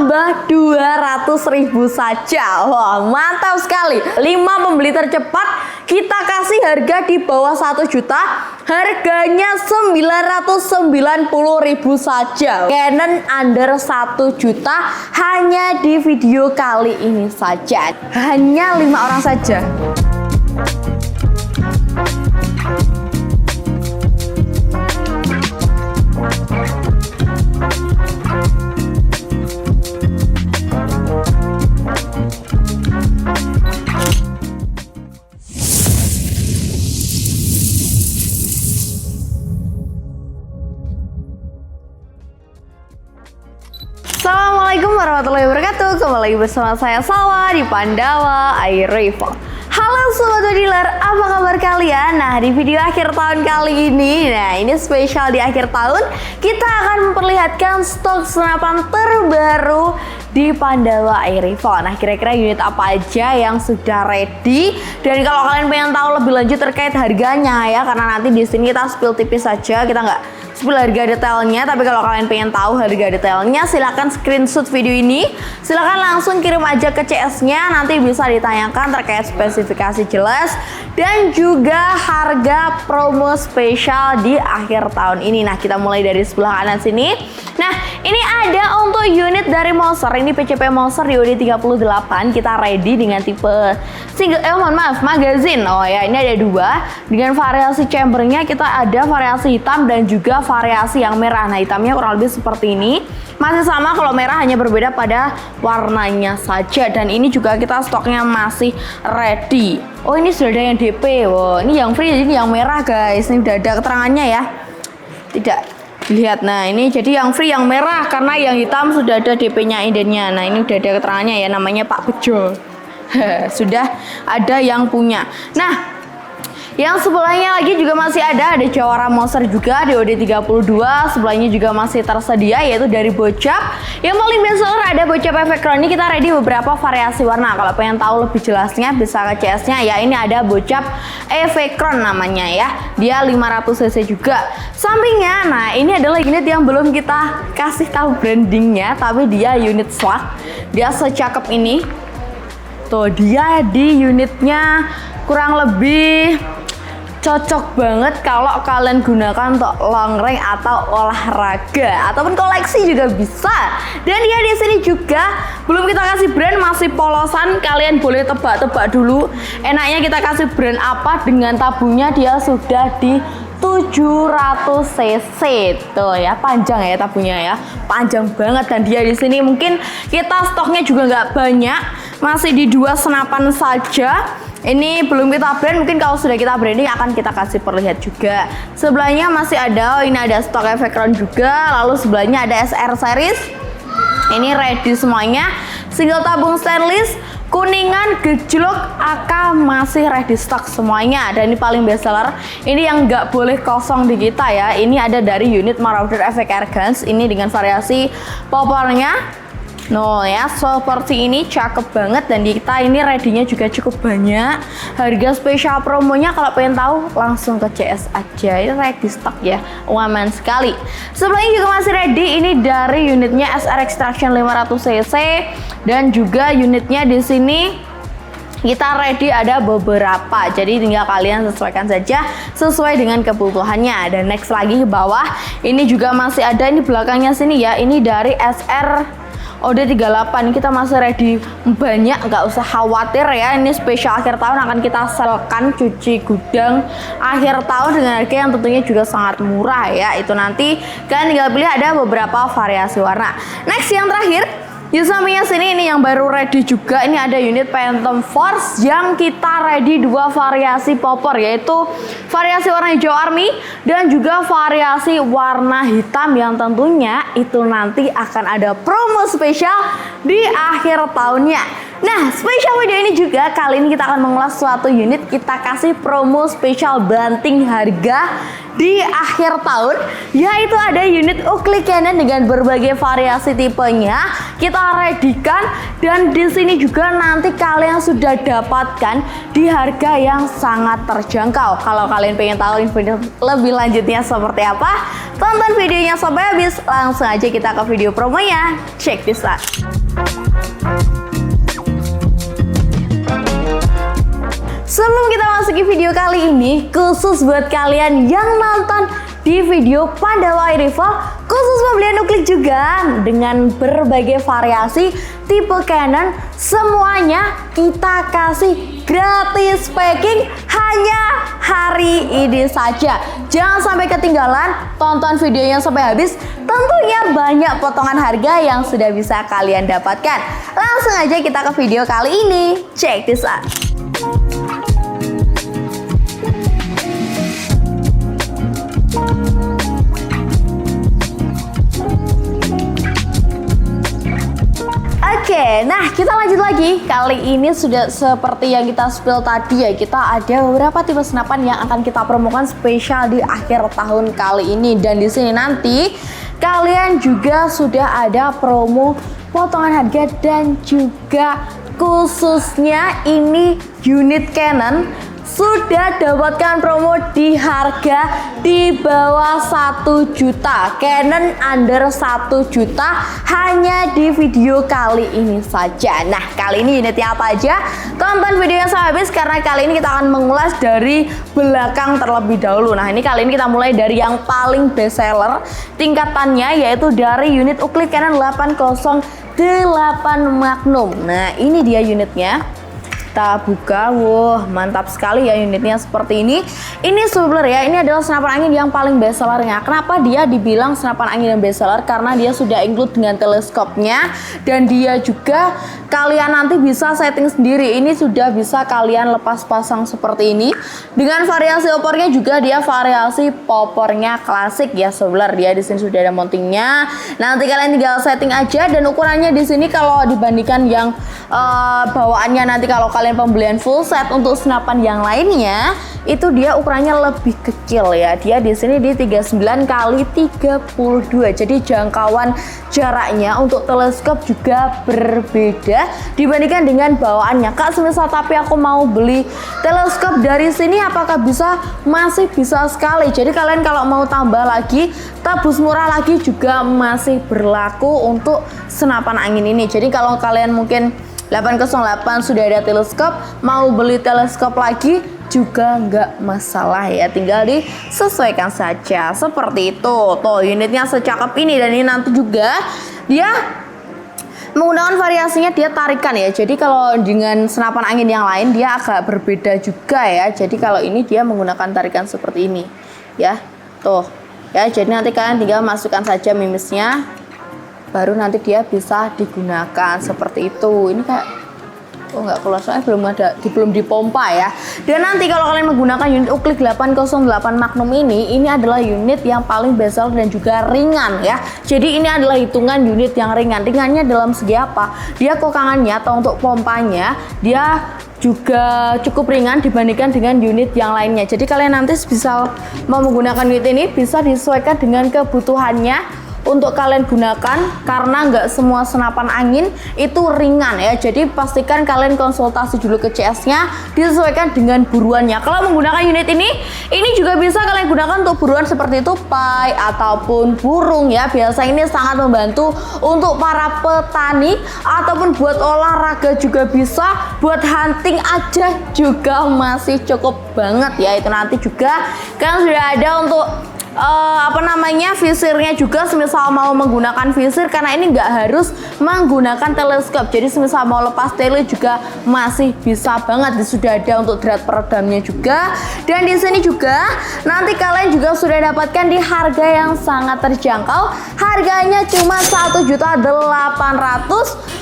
tambah 200.000 saja. Wah, mantap sekali. 5 pembeli tercepat kita kasih harga di bawah 1 juta. Harganya 990.000 saja. Canon under 1 juta hanya di video kali ini saja. Hanya 5 orang saja. Assalamualaikum warahmatullahi wabarakatuh. Kembali lagi bersama saya Salwa di Pandawa iRevo. Halo Sobat Dealer, apa kabar kalian? Nah, di video akhir tahun kali ini, ini spesial di akhir tahun, kita akan memperlihatkan stok senapan terbaru di Pandawa iRevo. Nah, kira-kira unit apa aja yang sudah ready? Dan kalau kalian pengen tahu lebih lanjut terkait harganya ya, karena nanti di sini kita spill tipis saja, kita nggak spill harga detailnya. Tapi kalau kalian pengen tahu harga detailnya, silahkan screenshot video ini, silahkan langsung kirim aja ke CS-nya, nanti bisa ditanyakan terkait spesifikasi jelas dan juga harga promo spesial di akhir tahun ini. Nah, kita mulai dari sebelah kanan sini. Nah, ini ada untuk unit dari Mouser, ini PCP Mouser di OD38. Kita ready dengan tipe single, magazine. Oh ya, ini ada 2 dengan variasi chambernya. Kita ada variasi hitam dan juga variasi yang merah. Nah, hitamnya kurang lebih seperti ini. Masih sama, kalau merah hanya berbeda pada warnanya saja. Dan ini juga kita stoknya masih ready. Oh, ini sudah ada yang DP. Wow, ini yang free, ini yang merah guys. Ini udah ada keterangannya ya. Tidak lihat. Nah, ini jadi yang free yang merah, karena yang hitam sudah ada DP-nya, indennya. Nah, ini udah ada keterangannya ya, namanya Pak Bejo. Sudah ada yang punya. Nah, yang sebelahnya lagi juga masih ada Jawara Mouser juga di OD32. Sebelahnya juga masih tersedia, yaitu dari Bocap. Yang paling bestseller ada Bocap Efekron. Ini kita ready beberapa variasi warna. Kalau pengen tahu lebih jelasnya bisa ke CS-nya ya. Ini ada Bocap Efekron namanya ya. Dia 500cc juga. Sampingnya, nah ini adalah unit yang belum kita kasih tahu brandingnya, tapi dia unit slug. Dia secakep ini. Tuh, dia di unitnya kurang lebih cocok banget kalau kalian gunakan untuk long range atau olahraga ataupun koleksi juga bisa. Dan dia di sini juga belum kita kasih brand, masih polosan. Kalian boleh tebak-tebak dulu enaknya kita kasih brand apa. Dengan tabungnya dia sudah di 700cc. Tuh ya, panjang ya tabungnya ya, panjang banget. Dan dia di sini mungkin kita stoknya juga nggak banyak, masih di 2 senapan saja. Ini belum kita brand, mungkin kalau sudah kita branding akan kita kasih perlihat juga. Sebelahnya masih ada, ini ada stok Efekron juga. Lalu sebelahnya ada SR series. Ini ready semuanya. Single tabung stainless, kuningan, gejlok, AK masih ready stock semuanya. Dan ini paling bestseller, ini yang nggak boleh kosong di kita ya. Ini ada dari unit Marauder Efek Airguns. Ini dengan variasi popornya. No ya, seperti ini cakep banget. Dan di kita ini ready-nya juga cukup banyak. Harga spesial promonya kalau pengen tahu langsung ke CS aja. Ini ready stock ya, aman sekali. Sebelahnya juga masih ready, ini dari unitnya SR Extraction 500cc. Dan juga unitnya di sini kita ready ada beberapa, jadi tinggal kalian sesuaikan saja sesuai dengan kebutuhannya. Dan next lagi ke bawah, ini juga masih ada, ini belakangnya sini ya, ini dari SR OD38. Kita masih ready banyak, nggak usah khawatir ya. Ini spesial akhir tahun akan kita selkan cuci gudang akhir tahun dengan harga yang tentunya juga sangat murah ya. Itu nanti kalian tinggal pilih, ada beberapa variasi warna. Next yang terakhir, di sampingnya sini ini yang baru ready juga. Ini ada unit Phantom Force yang kita ready 2 variasi popor, yaitu variasi warna hijau army dan juga variasi warna hitam, yang tentunya itu nanti akan ada promo spesial di akhir tahunnya. Nah, spesial video ini juga kali ini kita akan mengulas suatu unit, kita kasih promo spesial banting harga di akhir tahun, yaitu ada unit Oakley Canon dengan berbagai variasi tipenya kita readykan. Dan di sini juga nanti kalian sudah dapatkan di harga yang sangat terjangkau. Kalau kalian pengen tahu info lebih lanjutnya seperti apa, tonton videonya sampai habis. Langsung aja kita ke video promonya. Check this out. Sebelum kita masuki video kali ini, khusus buat kalian yang nonton di video Pandawa iRival, khusus pembelian nuklik juga dengan berbagai variasi tipe Canon, semuanya kita kasih gratis packing hanya hari ini saja. Jangan sampai ketinggalan, tonton videonya sampai habis. Tentunya banyak potongan harga yang sudah bisa kalian dapatkan. Langsung aja kita ke video kali ini. Check this out. Oke, nah kita lanjut lagi. Kali ini sudah seperti yang kita spill tadi ya, kita ada beberapa tipe senapan yang akan kita promokan spesial di akhir tahun kali ini. Dan di sini nanti kalian juga sudah ada promo potongan harga dan juga khususnya ini unit Canon sudah dapatkan promo di harga di bawah 1 juta. Canon under 1 juta hanya di video kali ini saja. Nah, kali ini unitnya apa aja? Tonton videonya sampai habis karena kali ini kita akan mengulas dari belakang terlebih dahulu. Nah, ini kali ini kita mulai dari yang paling best seller tingkatannya, yaitu dari unit Uclid Canon 808 Magnum. Nah, ini dia unitnya. Kita buka, wah mantap sekali ya unitnya seperti ini. Ini spoiler ya, ini adalah senapan angin yang paling best sellernya. Kenapa dia dibilang senapan angin yang best seller? Karena dia sudah include dengan teleskopnya dan dia juga kalian nanti bisa setting sendiri. Ini sudah bisa kalian lepas pasang seperti ini. Dengan variasi opornya juga dia variasi popornya klasik ya spoiler. Dia di sini sudah ada mountingnya. Nanti kalian tinggal setting aja dan ukurannya di sini kalau dibandingkan yang bawaannya nanti kalau kalian pembelian full set untuk senapan yang lainnya itu dia ukurannya lebih kecil ya. Dia di sini di 39 x 32. Jadi jangkauan jaraknya untuk teleskop juga berbeda dibandingkan dengan bawaannya. Kak, semisal tapi aku mau beli teleskop dari sini apakah bisa? Masih bisa sekali. Jadi kalian kalau mau tambah lagi, tabus murah lagi juga masih berlaku untuk senapan angin ini. Jadi kalau kalian mungkin 808 sudah ada teleskop, mau beli teleskop lagi juga nggak masalah ya, tinggal disesuaikan saja seperti itu. Tuh unitnya secakep ini dan ini nanti juga dia menggunakan variasinya dia tarikan ya. Jadi kalau dengan senapan angin yang lain dia agak berbeda juga ya. Jadi kalau ini dia menggunakan tarikan seperti ini ya. Tuh ya, jadi nanti kalian tinggal masukkan saja mimisnya, baru nanti dia bisa digunakan seperti itu. Ini kayak nggak keluar soalnya belum dipompa ya. Dan nanti kalau kalian menggunakan unit Uclid 808 Magnum ini adalah unit yang paling best seller dan juga ringan ya. Jadi ini adalah hitungan unit yang ringan. Ringannya dalam segi apa? Dia kokangannya atau untuk pompanya dia juga cukup ringan dibandingkan dengan unit yang lainnya. Jadi kalian nanti bisa mau menggunakan unit ini bisa disesuaikan dengan kebutuhannya untuk kalian gunakan, karena nggak semua senapan angin itu ringan ya. Jadi pastikan kalian konsultasi dulu ke CS-nya, disesuaikan dengan buruannya. Kalau menggunakan unit ini juga bisa kalian gunakan untuk buruan seperti tupai ataupun burung ya. Biasa ini sangat membantu untuk para petani ataupun buat olahraga juga bisa, buat hunting aja juga masih cukup banget ya. Itu nanti juga kan sudah ada untuk visirnya juga, semisal mau menggunakan visir karena ini nggak harus menggunakan teleskop. Jadi semisal mau lepas tele juga masih bisa banget. Sudah ada untuk drat peredamnya juga. Dan di sini juga nanti kalian juga sudah dapatkan di harga yang sangat terjangkau. Harganya cuma 1.800.000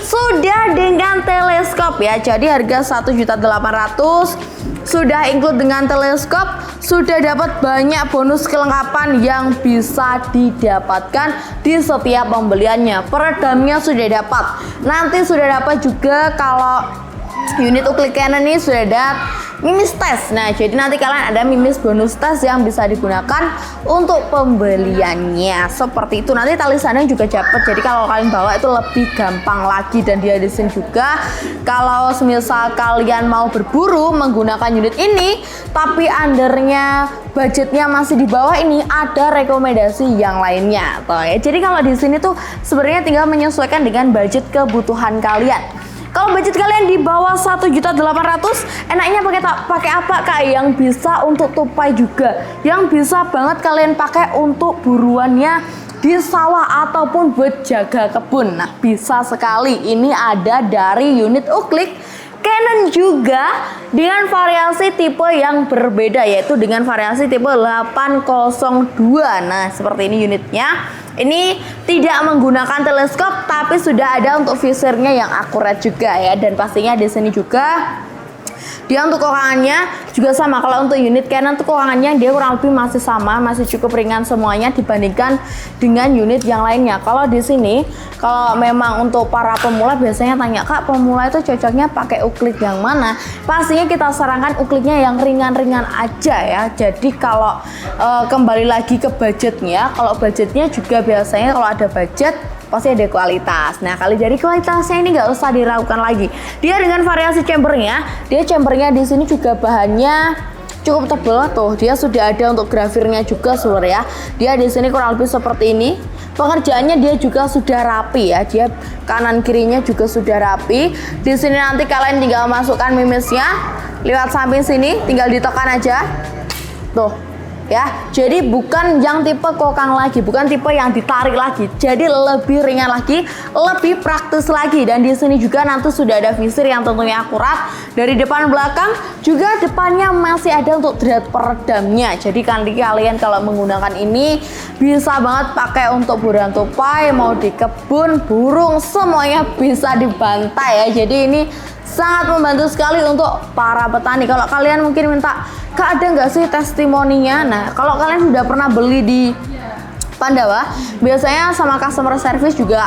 sudah dengan teleskop ya. Jadi harga 1.800.000 sudah include dengan teleskop, sudah dapat banyak bonus kelengkapan yang bisa didapatkan di setiap pembeliannya. Peredamnya sudah dapat, nanti sudah dapat juga kalau unit uklik Canon ini sudah ada mimis tes. Nah, jadi nanti kalian ada mimis bonus tes yang bisa digunakan untuk pembeliannya. Seperti itu. Nanti tulisannya juga dapat. Jadi kalau kalian bawa itu lebih gampang lagi, dan dia di sini juga kalau semisal kalian mau berburu menggunakan unit ini tapi undernya budgetnya masih di bawah ini, ada rekomendasi yang lainnya. Tuh ya. Jadi kalau di sini tuh sebenarnya tinggal menyesuaikan dengan budget kebutuhan kalian. Kalau budget kalian di bawah 1.800.000, enaknya pakai apa Kak? Yang bisa untuk tupai juga, yang bisa banget kalian pakai untuk buruannya di sawah ataupun buat jaga kebun. Nah, bisa sekali. Ini ada dari unit uklik Canon juga dengan variasi tipe yang berbeda, yaitu dengan variasi tipe 802. Nah, seperti ini unitnya. Ini tidak menggunakan teleskop, tapi sudah ada untuk visornya yang akurat juga ya. Dan pastinya di sini juga dia untuk kokangannya juga sama. Kalau untuk unit Canon tuh kokangannya dia kurang lebih masih sama, masih cukup ringan semuanya dibandingkan dengan unit yang lainnya. Kalau di sini, kalau memang untuk para pemula biasanya tanya, Kak, pemula itu cocoknya pakai uklik yang mana? Pastinya kita sarankan ukliknya yang ringan-ringan aja ya. Jadi kalau kembali lagi ke budgetnya, kalau budgetnya juga biasanya kalau ada budget pasti ada kualitas. Nah, kali dari kualitasnya ini nggak usah diragukan lagi. Dia dengan variasi chambernya, di sini juga bahannya cukup tebal tuh. Dia sudah ada untuk grafirnya juga seluruh ya. Dia di sini kurang lebih seperti ini. Pengerjaannya dia juga sudah rapi ya. Dia kanan kirinya juga sudah rapi. Di sini nanti kalian tinggal masukkan mimisnya lewat samping sini, tinggal ditekan aja. Tuh. Ya, jadi bukan yang tipe kokang lagi, bukan tipe yang ditarik lagi. Jadi lebih ringan lagi, lebih praktis lagi. Dan di sini juga nanti sudah ada visir yang tentunya akurat dari depan belakang. Juga depannya masih ada untuk drat peredamnya. Jadi kalian kalau menggunakan ini bisa banget pakai untuk buruan tupai, mau di kebun, burung, semuanya bisa dibantai ya. Jadi ini sangat membantu sekali untuk para petani. Kalau kalian mungkin minta, Kak, ada nggak sih testimoninya? Nah, kalau kalian sudah pernah beli di Pandawa, biasanya sama customer service juga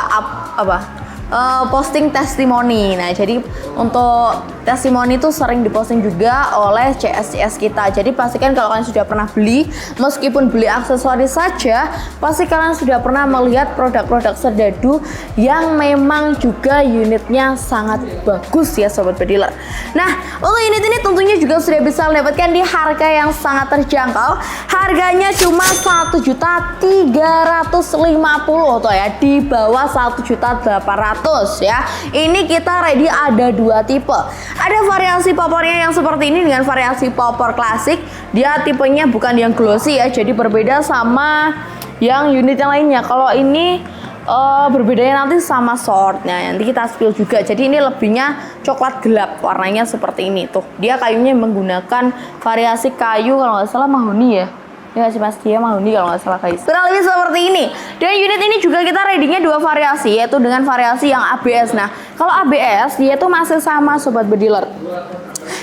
posting testimoni. Nah, jadi untuk testimoni itu sering diposting juga oleh CS kita. Jadi pastikan kalau kalian sudah pernah beli, meskipun beli aksesoris saja, pasti kalian sudah pernah melihat produk-produk serdadu yang memang juga unitnya sangat bagus ya Sobat Bediler. Nah, untuk unit ini tentunya juga sudah bisa mendapatkan di harga yang sangat terjangkau. Harganya cuma 1.350.000 tuh ya, di bawah 1.800.000 ya. Ini kita ready ada dua tipe. Ada variasi popornya yang seperti ini dengan variasi popor klasik. Dia tipenya bukan yang glossy ya, jadi berbeda sama yang unit yang lainnya. Kalau ini berbedanya nanti sama shortnya, nanti kita spill juga. Jadi ini lebihnya coklat gelap, warnanya seperti ini tuh. Dia kayunya menggunakan variasi kayu kalau nggak salah mahoni ya. Ya sih Mas, dia mahoni kalau nggak salah guys. Kurang lebih seperti ini. Dan unit ini juga kita readingnya dua variasi, yaitu dengan variasi yang ABS. Nah, kalau ABS dia tuh masih sama Sobat Bediler.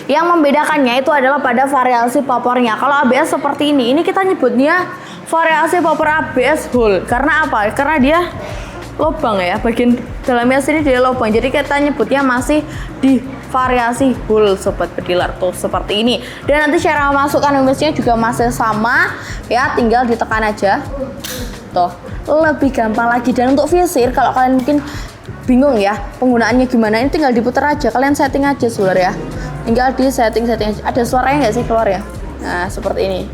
Yang membedakannya itu adalah pada variasi popornya. Kalau ABS seperti ini kita nyebutnya variasi popor ABS whole. Karena apa? Karena dia lubang ya, bagian dalamnya sini dia lubang. Jadi kita nyebutnya masih di variasi whole Sobat Bediler tuh seperti ini. Dan nanti cara memasukkan mimisnya juga masih sama ya, tinggal ditekan aja. Tuh, lebih gampang lagi. Dan untuk visir, kalau kalian mungkin bingung ya penggunaannya gimana, ini tinggal diputar aja, kalian setting aja seluruh ya. Tinggal di setting aja. Ada suaranya nggak sih keluar ya? Nah, seperti ini.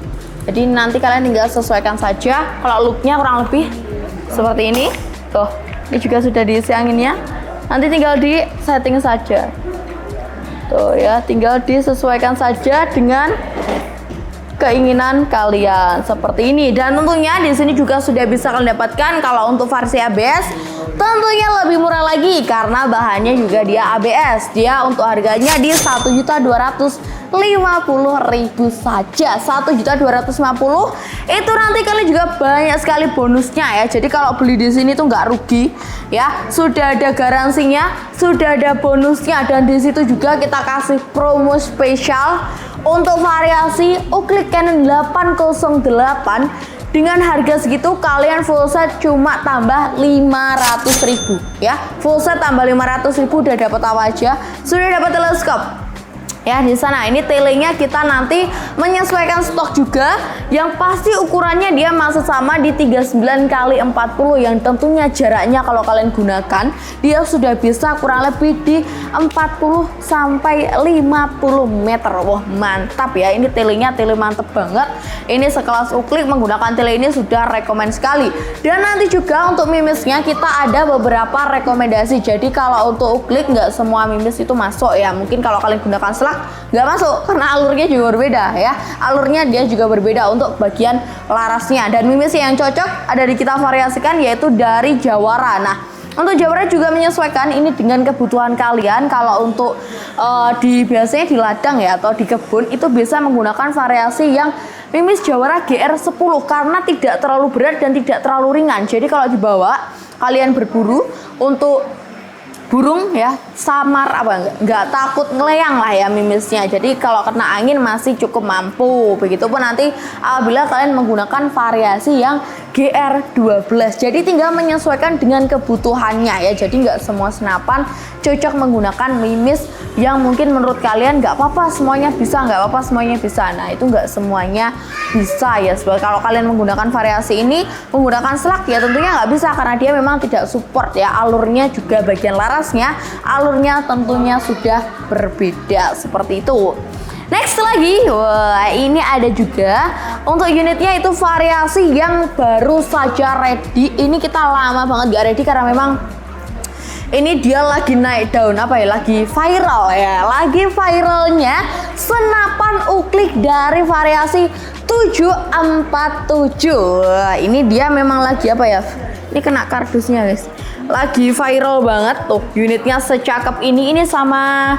Jadi nanti kalian tinggal sesuaikan saja. Kalau looknya kurang lebih seperti ini. Tuh, ini juga sudah diisi anginnya. Nanti tinggal di setting saja. Tuh ya, tinggal disesuaikan saja dengan keinginan kalian seperti ini. Dan tentunya di sini juga sudah bisa kalian dapatkan kalau untuk versi ABS tentunya lebih murah lagi karena bahannya juga dia ABS. Dia untuk harganya di 1.250.000 saja. 1.250.000 itu nanti kalian juga banyak sekali bonusnya ya. Jadi kalau beli di sini tuh nggak rugi ya. Sudah ada garansinya, sudah ada bonusnya, dan di situ juga kita kasih promo spesial untuk variasi uklik Canon 808 Dengan harga segitu kalian full set cuma tambah 500.000 ya. Full set tambah 500.000 udah dapat apa aja? Sudah dapat teleskop. Ya, di sana ini telenya kita nanti menyesuaikan stok juga, yang pasti ukurannya dia masih sama di 39x40, yang tentunya jaraknya kalau kalian gunakan dia sudah bisa kurang lebih di 40 sampai 50 meter. Wah, mantap ya, ini telenya tele mantep banget. Ini sekelas Uclick menggunakan tele ini sudah rekomend sekali. Dan nanti juga untuk mimisnya kita ada beberapa rekomendasi. Jadi kalau untuk Uclick nggak semua mimis itu masuk ya. Mungkin kalau kalian gunakan selak nggak masuk karena alurnya juga berbeda ya. Alurnya dia juga berbeda untuk bagian larasnya. Dan mimis yang cocok ada di kita variasikan yaitu dari Jawara. Nah, untuk Jawara juga menyesuaikan ini dengan kebutuhan kalian. Kalau untuk biasanya di ladang ya atau di kebun itu bisa menggunakan variasi yang mimis Jawara GR10 karena tidak terlalu berat dan tidak terlalu ringan. Jadi kalau dibawa kalian berburu untuk burung ya samar nggak takut ngeleyang lah ya mimisnya. Jadi kalau kena angin masih cukup mampu. Begitupun nanti apabila kalian menggunakan variasi yang GR12. Jadi tinggal menyesuaikan dengan kebutuhannya ya. Jadi nggak semua senapan cocok menggunakan mimis yang mungkin menurut kalian nggak apa-apa semuanya bisa, nggak apa-apa semuanya bisa. Nah, itu nggak semuanya bisa ya. Sebab kalau kalian menggunakan variasi ini menggunakan selak ya tentunya nggak bisa karena dia memang tidak support ya. Alurnya juga bagian larasnya alurnya tentunya sudah berbeda seperti itu. Next lagi, wah ini ada juga untuk unitnya itu variasi yang baru saja ready. Ini kita lama banget gak ready karena memang ini dia lagi naik daun lagi viral ya. Lagi viralnya senapan Uclick dari variasi 747. Wah, ini dia memang lagi ini kena kardusnya guys. Lagi viral banget tuh unitnya secakep ini sama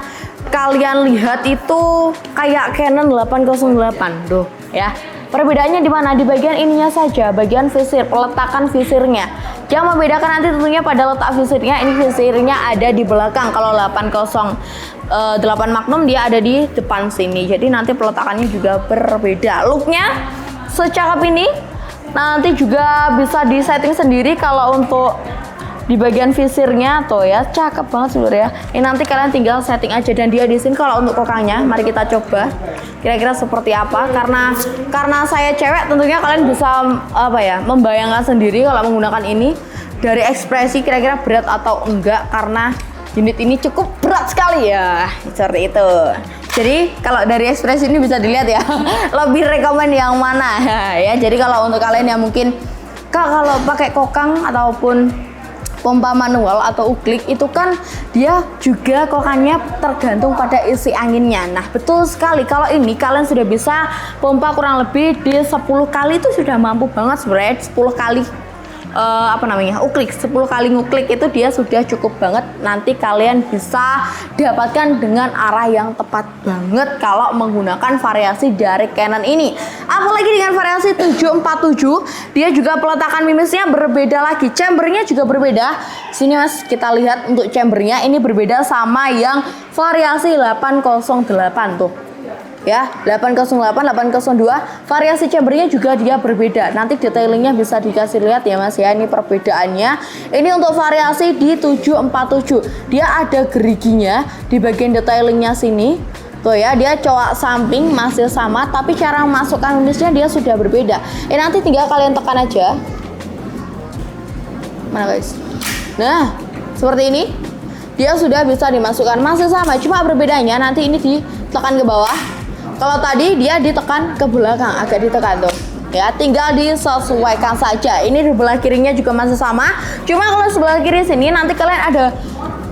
kalian lihat itu kayak Canon 808 tuh ya. Perbedaannya di mana? Di bagian ininya saja, bagian visir, peletakan visirnya. Yang membedakan nanti tentunya pada letak visirnya. Ini visirnya ada di belakang. Kalau 808 Magnum dia ada di depan sini. Jadi nanti peletakannya juga berbeda. Looknya secakep ini. Nanti juga bisa disetting sendiri kalau untuk di bagian visirnya tuh ya, cakep banget seluruh ya. Ini nanti kalian tinggal setting aja. Dan dia di sini kalau untuk kokangnya, mari kita coba kira-kira seperti apa. Karena saya cewek, tentunya kalian bisa membayangkan sendiri kalau menggunakan ini dari ekspresi kira-kira berat atau enggak, karena unit ini cukup berat sekali ya, seperti itu. Jadi kalau dari ekspresi ini bisa dilihat ya, lebih rekomen yang mana ya. Jadi kalau untuk kalian yang mungkin kalau pakai kokang ataupun pompa manual atau Uclick itu kan dia juga kokannya tergantung pada isi anginnya. Nah, betul sekali. Kalau ini kalian sudah bisa pompa kurang lebih di 10 kali itu sudah mampu banget sebenarnya. 10 kali Uclick, 10 kali nguklik itu dia sudah cukup banget. Nanti kalian bisa dapatkan dengan arah yang tepat banget kalau menggunakan variasi dari Canon ini. Apalagi dengan variasi 747, dia juga peletakan mimisnya berbeda lagi. Chambernya juga berbeda. Sini Mas, kita lihat untuk chambernya ini berbeda sama yang variasi 808 tuh. Ya, 808, 802 variasi chambernya juga dia berbeda. Nanti detailingnya bisa dikasih lihat ya Mas ya. Ini perbedaannya. Ini untuk variasi di 747. Dia ada geriginya di bagian detailingnya sini. Tuh ya, dia coak samping masih sama, tapi cara masukkan mimisnya dia sudah berbeda. Nanti tinggal kalian tekan aja. Mana guys? Nah, seperti ini. Dia sudah bisa dimasukkan, masih sama, cuma berbedanya nanti ini ditekan ke bawah. Kalau tadi dia ditekan ke belakang, agak ditekan tuh. Ya, tinggal disesuaikan saja. Ini di belah kirinya juga masih sama. Cuma kalau sebelah kiri sini nanti kalian ada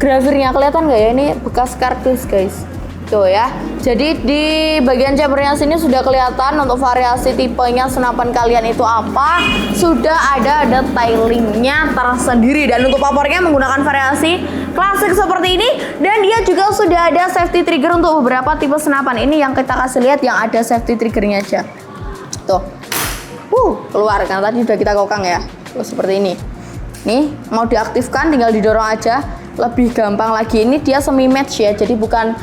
gravirnya, kelihatan nggak ya? Ini bekas kardus guys. Tuh ya. Jadi di bagian chambernya sini sudah kelihatan untuk variasi tipenya senapan kalian itu apa. Sudah ada detailingnya tersendiri. Dan untuk popornya menggunakan variasi klasik seperti ini. Dan dia juga sudah ada safety trigger untuk beberapa tipe senapan. Ini yang kita kasih lihat yang ada safety triggernya aja. Tuh. Keluar kan tadi udah kita kokang ya. Tuh seperti ini. Nih, mau diaktifkan tinggal didorong aja. Lebih gampang lagi. Ini dia semi match ya, jadi bukan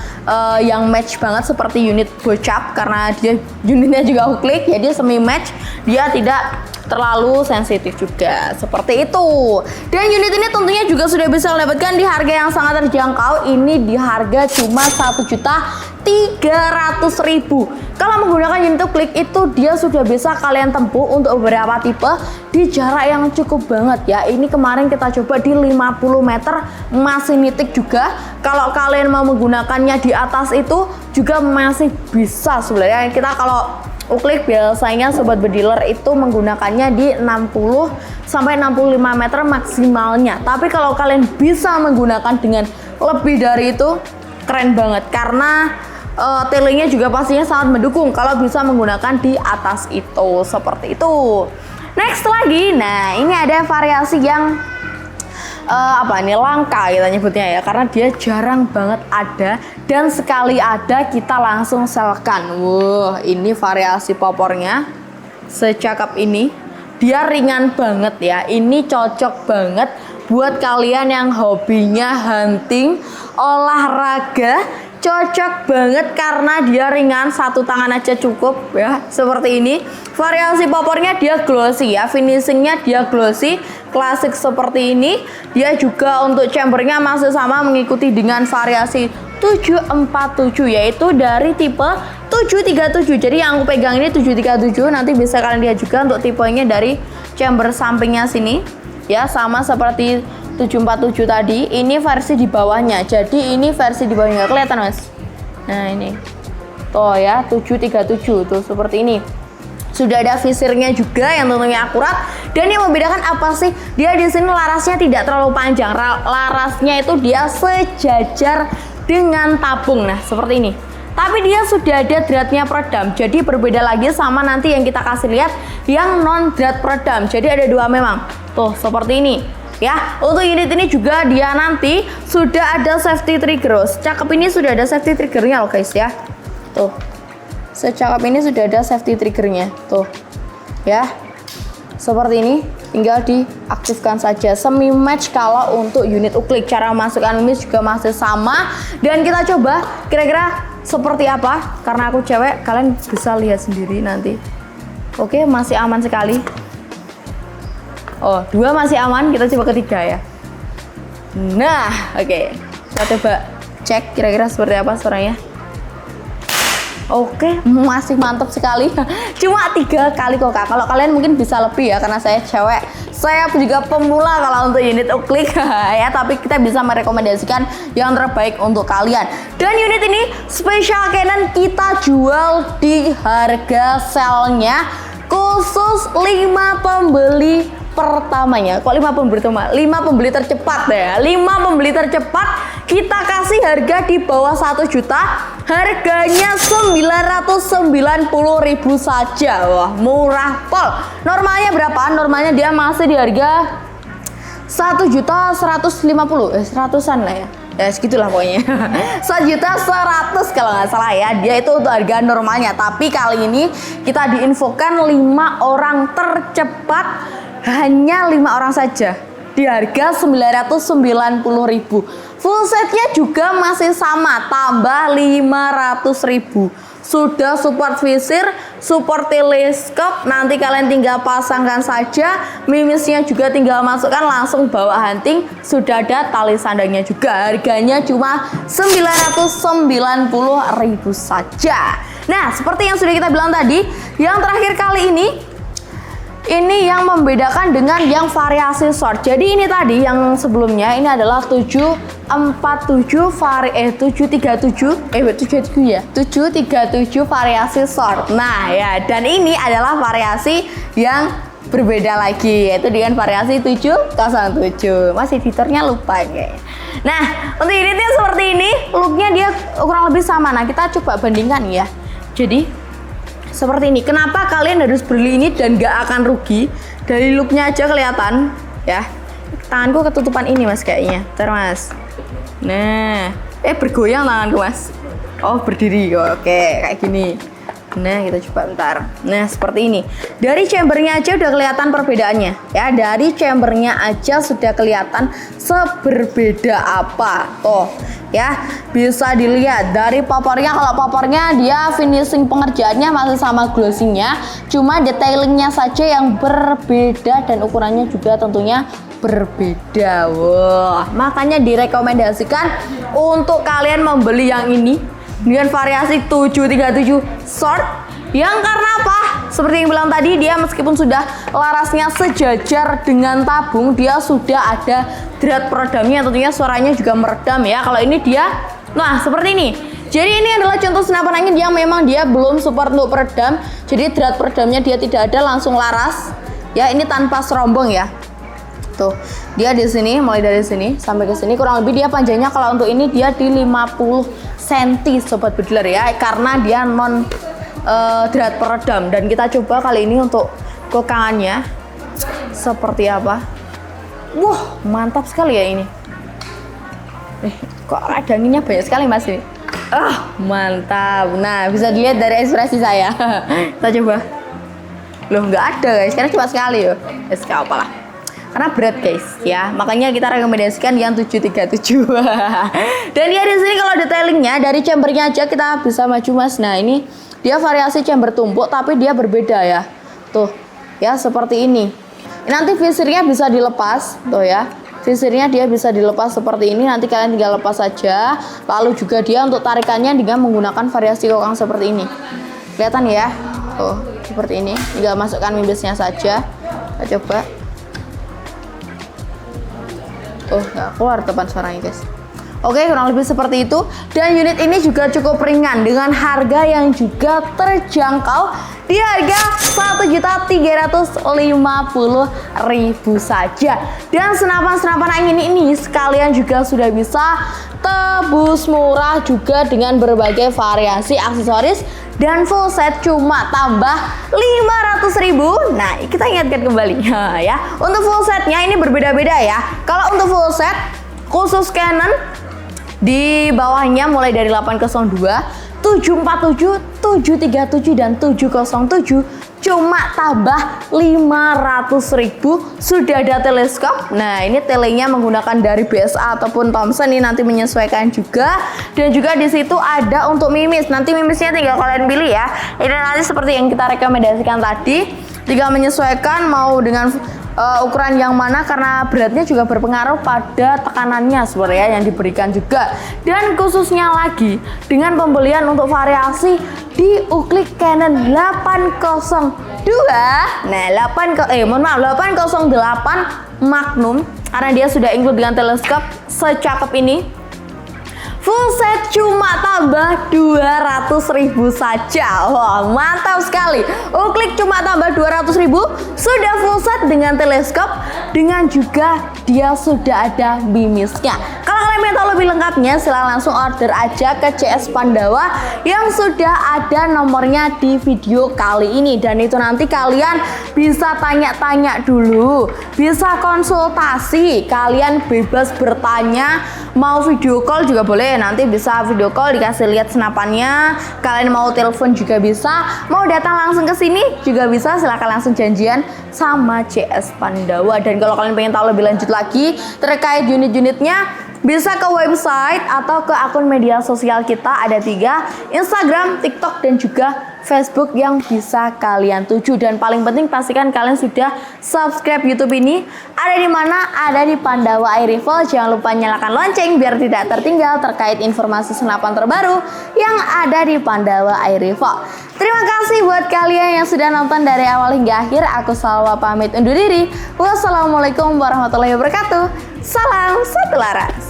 yang match banget seperti unit bocap karena dia unitnya juga Uclick ya. Dia semi match, dia tidak terlalu sensitif juga, seperti itu. Dan unit ini tentunya juga sudah bisa mendapatkan di harga yang sangat terjangkau. Ini di harga cuma 1.300.000. Kalau menggunakan unit klik itu dia sudah bisa kalian tempuh untuk beberapa tipe di jarak yang cukup banget ya. Ini kemarin kita coba di 50 meter masih nitik juga. Kalau kalian mau menggunakannya di atas itu juga masih bisa sebenarnya. Kita kalau uklik biasanya sobat bediler itu menggunakannya di 60 sampai 65 meter maksimalnya. Tapi kalau kalian bisa menggunakan dengan lebih dari itu, keren banget karena telingnya juga pastinya sangat mendukung kalau bisa menggunakan di atas itu, seperti itu. Next lagi, nah ini ada variasi yang langka kita nyebutnya ya, karena dia jarang banget ada dan sekali ada kita langsung selkan. Wah, ini variasi popornya secakap ini, dia ringan banget ya. Ini cocok banget buat kalian yang hobinya hunting, olahraga, cocok banget karena dia ringan, satu tangan aja cukup ya, seperti ini. Variasi popornya dia glossy ya, finishingnya dia glossy, klasik seperti ini. Dia juga untuk chambernya masih sama mengikuti dengan variasi 747, yaitu dari tipe 737. Jadi yang aku pegang ini 737, nanti bisa kalian lihat juga untuk tipenya dari chamber sampingnya sini ya, sama seperti 747 tadi. Ini versi di bawahnya, jadi ini versi di bawahnya, nggak kelihatan mas. Nah ini tuh ya, 737 tuh seperti ini. Sudah ada visirnya juga yang tentunya akurat. Dan yang membedakan apa sih? Dia di sini larasnya tidak terlalu panjang. Larasnya itu dia sejajar dengan tabung. Nah seperti ini. Tapi dia sudah ada dratnya peredam. Jadi berbeda lagi sama nanti yang kita kasih lihat yang non drat peredam. Jadi ada dua memang. Tuh seperti ini. Ya, untuk unit ini juga dia nanti sudah ada safety trigger. Cakep, ini sudah ada safety triggernya loh guys ya. Tuh, secakep ini sudah ada safety triggernya. Tuh, ya, seperti ini. Tinggal diaktifkan saja. Semi match kalau untuk unit uklik. Cara masukkan miss juga masih sama. Dan kita coba kira-kira seperti apa. Karena aku cewek, kalian bisa lihat sendiri nanti. Oke, masih aman sekali. Oh, dua masih aman, kita coba ketiga ya. Nah, oke. Kita coba cek kira-kira seperti apa suaranya. Oke, masih mantap sekali. Cuma 3 kali kok kak. Kalau kalian mungkin bisa lebih ya, karena saya cewek. Saya juga pemula kalau untuk unit uklik ya, tapi kita bisa merekomendasikan yang terbaik untuk kalian. Dan unit ini spesial Canon kita jual di harga selnya khusus 5 pembeli pertamanya. Kok 5 pembeli pertama? 5 pembeli tercepat ya. 5 pembeli tercepat kita kasih harga di bawah 1 juta. Harganya 990.000 saja. Wah, murah pol. Normalnya berapa? Normalnya dia masih di harga 1.150.000. 100-an lah ya. Ya segitulah pokoknya. 1.100.000 kalau nggak salah ya. Dia itu untuk harga normalnya. Tapi kali ini kita diinfokan 5 orang tercepat, hanya 5 orang saja di harga 990.000. Full setnya juga masih sama, tambah 500.000. Sudah support visir, support teleskop. Nanti kalian tinggal pasangkan saja. Mimisnya juga tinggal masukkan, langsung bawa hunting. Sudah ada tali sandangnya juga. Harganya cuma 990.000 saja. Nah, seperti yang sudah kita bilang tadi, yang terakhir kali ini yang membedakan dengan yang variasi short. Jadi ini tadi yang sebelumnya ini adalah 737 variasi short. Nah ya, dan ini adalah variasi yang berbeda lagi, yaitu dengan variasi 707. Mas editornya lupa kayaknya. Nah, untuk unitnya seperti ini, looknya dia kurang lebih sama. Nah, kita coba bandingkan ya. Jadi seperti ini. Kenapa kalian harus beli ini dan gak akan rugi? Dari looknya aja kelihatan ya. Tanganku ketutupan ini mas kayaknya. Ntar mas. Nah, bergoyang tanganku mas. Oh berdiri. Oke, kayak gini. Nah, kita coba bentar. Nah, seperti ini. Dari chambernya aja udah kelihatan perbedaannya. Ya, dari chambernya aja sudah kelihatan seberbeda apa. Tuh, ya. Bisa dilihat dari paparnya. Kalau paparnya dia finishing pengerjaannya masih sama glossingnya. Cuma detailingnya saja yang berbeda dan ukurannya juga tentunya berbeda. Wah, makanya direkomendasikan untuk kalian membeli yang ini dengan variasi 737 short yang karena apa? Seperti yang bilang tadi, dia meskipun sudah larasnya sejajar dengan tabung, dia sudah ada drat peredamnya, tentunya suaranya juga meredam ya. Kalau ini dia, nah seperti ini. Jadi ini adalah contoh senapan angin yang memang dia belum support untuk peredam. Jadi drat peredamnya dia tidak ada, langsung laras. Ya, ini tanpa serombong ya. Tuh, dia di sini, mulai dari sini sampai ke sini kurang lebih dia panjangnya kalau untuk ini dia di 50 cm sobat bediler ya, karena dia non drat peredam. Dan kita coba kali ini untuk kekangannya seperti apa. Wah, mantap sekali ya ini. Kok ada anginnya banyak sekali Mas ini. Mantap. Nah, bisa dilihat dari ekspresi saya. Kita coba. Loh, nggak ada guys, karena cuma sekali ya. Gak apa lah. Karena berat guys ya, makanya kita rekomendasikan yang 737. Dan dia di sini kalau detailingnya dari chambernya aja kita bisa maju Mas. Nah, ini dia variasi chamber tumpuk tapi dia berbeda ya. Tuh ya, seperti ini. Nanti visirnya bisa dilepas tuh ya. Visirnya dia bisa dilepas seperti ini, nanti kalian tinggal lepas saja. Lalu juga dia untuk tarikannya dengan menggunakan variasi kokang seperti ini. Kelihatan ya? Tuh, seperti ini. Tinggal masukkan mimisnya saja. Kita coba. Nggak keluar teman suaranya guys. Oke, kurang lebih seperti itu. Dan unit ini juga cukup ringan dengan harga yang juga terjangkau di harga 1.350.000 saja. Dan senapan angin ini sekalian juga sudah bisa tebus murah juga dengan berbagai variasi aksesoris dan full set cuma tambah 500.000. Nah, kita ingatkan kembali ya. Untuk full setnya ini berbeda-beda ya. Kalau untuk full set khusus Canon di bawahnya mulai dari 802, 747, 737 dan 707 cuma tambah 500.000 sudah ada teleskop. Nah, ini telenya menggunakan dari BSA ataupun Thomson, ini nanti menyesuaikan juga. Dan juga di situ ada untuk mimis. Nanti mimisnya tinggal kalian pilih ya. Ini nanti seperti yang kita rekomendasikan tadi, tinggal menyesuaikan mau dengan ukuran yang mana, karena beratnya juga berpengaruh pada tekanannya sebenarnya yang diberikan juga. Dan khususnya lagi dengan pembelian untuk variasi di uklik Canon 802. Nah, 808 Magnum, karena dia sudah include dengan teleskop secakep ini. Full set cuma tambah 200.000 saja. Wah, mantap sekali. Uklik cuma tambah 200.000 sudah full set dengan teleskop, dengan juga dia sudah ada mimisnya. Kalau kalian ingin tahu lebih lengkapnya, silahkan langsung order aja ke CS Pandawa yang sudah ada nomornya di video kali ini. Dan itu nanti kalian bisa tanya-tanya dulu, bisa konsultasi, kalian bebas bertanya, mau video call juga boleh. Nanti bisa video call dikasih lihat senapannya. Kalian mau telepon juga bisa, mau datang langsung ke sini juga bisa. Silahkan langsung janjian sama CS Pandawa. Dan kalau kalian pengen tahu lebih lanjut lagi terkait unit-unitnya, bisa ke website atau ke akun media sosial kita, ada 3, Instagram, TikTok, dan juga Facebook yang bisa kalian tuju. Dan paling penting pastikan kalian sudah subscribe YouTube ini. Ada di mana? Ada di Pandawa Air Rifle. Jangan lupa nyalakan lonceng biar tidak tertinggal terkait informasi senapan terbaru yang ada di Pandawa Air Rifle. Terima kasih buat kalian yang sudah nonton dari awal hingga akhir. Aku Salwa pamit undur diri. Wassalamualaikum warahmatullahi wabarakatuh. Salam satu laras.